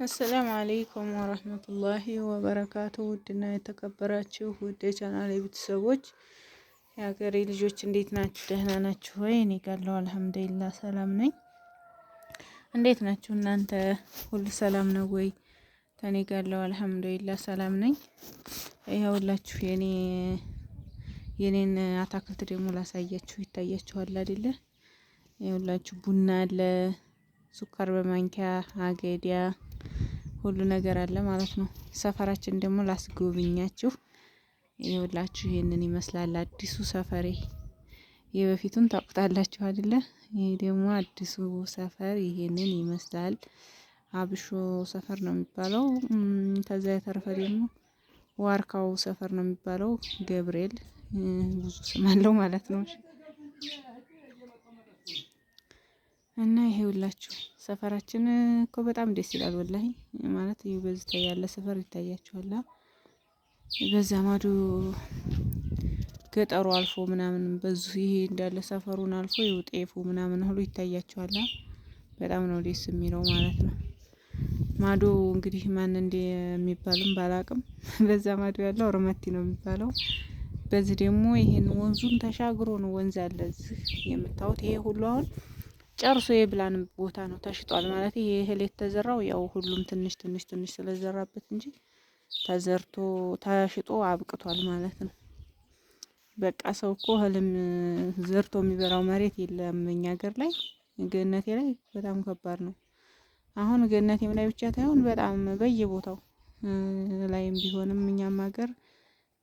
አሰላሙ አለይኩም ወረህመቱላሂ ወበረካቱ። ውድና የተከበራችሁ ውድ የቻናሌ ቤተሰቦች የሀገሬ ልጆች እንዴት ናችሁ? ደህና ናችሁ ወይ? እኔ ጋለሁ አልሐምዱሊላህ ሰላም ነኝ። እንዴት ናችሁ እናንተ? ሁሉ ሰላም ነው ወይ? ከኔ ጋለሁ አልሐምዱሊላህ ሰላም ነኝ። ይኸውላችሁ የኔን አታክልት ደግሞ ላሳያችሁ። ይታያችኋል አይደለ? ይኸውላችሁ ቡና አለ፣ ሱካር በማንኪያ አገዲያ ሁሉ ነገር አለ ማለት ነው። ሰፈራችን ደግሞ ላስጎብኛችሁ። ይኸውላችሁ ይሄንን ይመስላል አዲሱ ሰፈሬ። የበፊቱን ታውቁታላችሁ አይደለ? ይሄ ደግሞ አዲሱ ሰፈር ይሄንን ይመስላል። አብሾ ሰፈር ነው የሚባለው። ከዛ የተረፈ ደግሞ ዋርካው ሰፈር ነው የሚባለው። ገብርኤል ብዙ ስም አለው ማለት ነው። እና ይሄውላችሁ ሰፈራችን እኮ በጣም ደስ ይላል ወላሂ። ማለት ይሄ በዚህ ያለ ሰፈር ይታያችኋል። በዛ ማዶ ገጠሩ አልፎ ምናምን በዙ ይሄ እንዳለ ሰፈሩን አልፎ ይውጤፉ ምናምን ሁሉ ይታያችኋል። በጣም ነው ደስ የሚለው ማለት ነው። ማዶ እንግዲህ ማን እንደሚባልም ባላቅም በዛ ማዶ ያለው ርመቲ ነው የሚባለው። በዚህ ደግሞ ይሄን ወንዙን ተሻግሮ ነው ወንዝ አለ እዚህ የምታዩት። ይሄ ሁሉ አሁን ጨርሶ የብላን ቦታ ነው ተሽጧል ማለት። ይሄ እህል የተዘራው ያው ሁሉም ትንሽ ስለዘራበት እንጂ ተዘርቶ ተሽጦ አብቅቷል ማለት ነው። በቃ ሰው እኮ እህልም ዘርቶ የሚበላው መሬት የለም እኛ ሀገር ላይ። ገነቴ ላይ በጣም ከባድ ነው። አሁን ገነቴም ላይ ብቻ ሳይሆን በጣም በየቦታው ላይም ቢሆንም እኛም ሀገር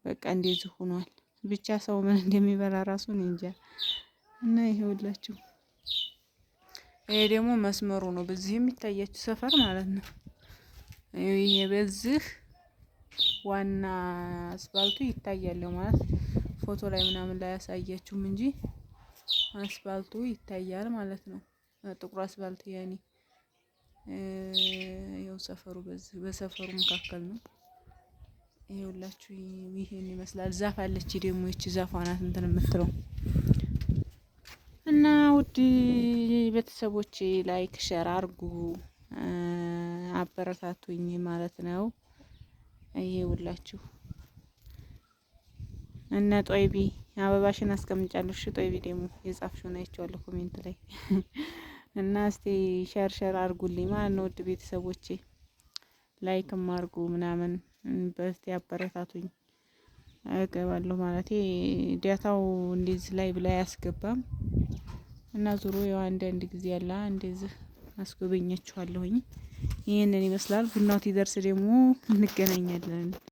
በቃ እንደዚህ ሆኗል። ብቻ ሰው ምን እንደሚበላ ራሱን እንጃ። እና ይሄውላችሁ ይሄ ደግሞ መስመሩ ነው በዚህ የሚታያችሁ ሰፈር ማለት ነው። ይሄ በዚህ ዋና አስፋልቱ ይታያል ማለት ፎቶ ላይ ምናምን ላይ ያሳያችሁም እንጂ አስፋልቱ ይታያል ማለት ነው። ጥቁር አስፋልት ያኔ ይኸው ሰፈሩ በሰፈሩ መካከል ነው። ይኸውላችሁ ይሄን ይመስላል። ዛፍ አለች ደግሞ ይቺ ዛፏ ናት እንትን የምትለው እና ውድ ቤተሰቦቼ ላይክ ሸር አርጉ አበረታቱኝ ማለት ነው። ይኸውላችሁ እና ጦይቢ አበባሽን አስቀምጫለሁ። እሺ ጦይቢ ደግሞ የጻፍሽውን አይቼዋለሁ ኮሜንት ላይ እና እስቲ ሸር አርጉልኝ ማለት ነው። ውድ ቤተሰቦቼ ላይክም አርጉ ምናምን በስቲ አበረታቱኝ። እገባለሁ ማለት ዳታው እንደዚህ ላይ ብላ ያስገባም እና ዙሮ ያው አንድ ጊዜ ያለ እንደዚህ አስጎበኛችኋለሁኝ። ይሄንን ይመስላል። ቡናው ሲደርስ ደግሞ እንገናኛለን።